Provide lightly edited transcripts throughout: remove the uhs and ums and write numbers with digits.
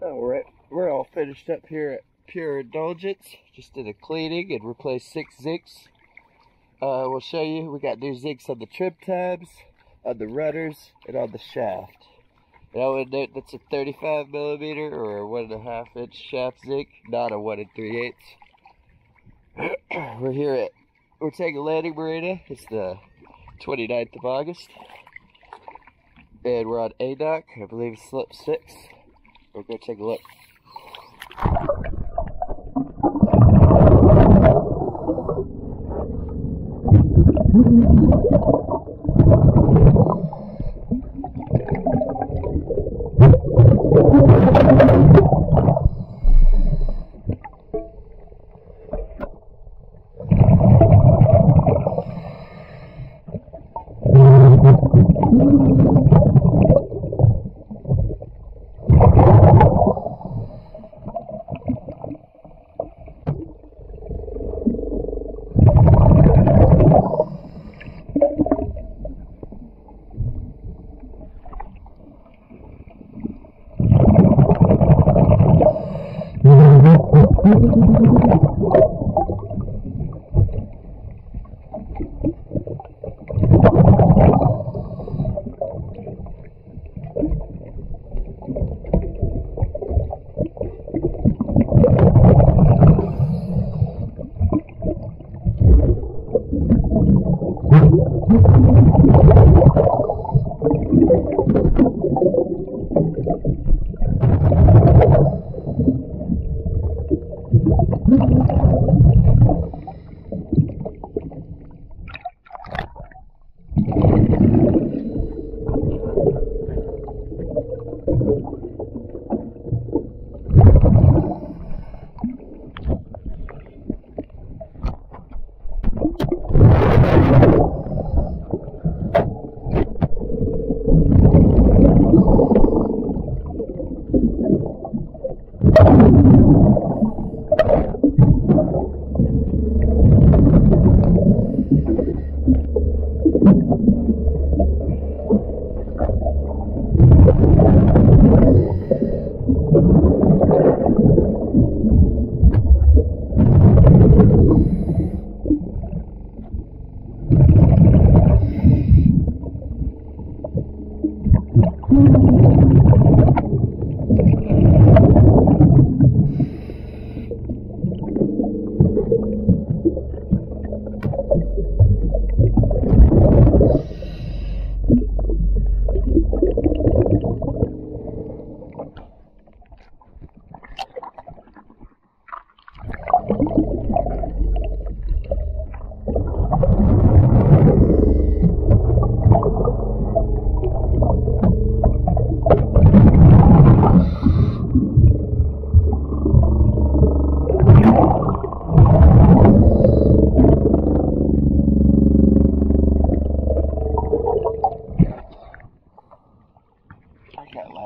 Alright, we're all finished up here at Pure Indulgence. Just did a cleaning and replaced 6 zincs. We'll show you, we got new zincs on the trim tabs, on the rudders, and on the shaft. And I would note that's a 35mm or a 1.5 inch shaft zinc, not a 1 3/8. We're taking landing marina. It's the 29th of August. And we're on A dock, I believe it's slip 6. We'll go take a look.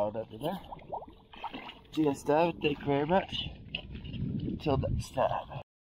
Under there. GS David, thank you very much. Until next time.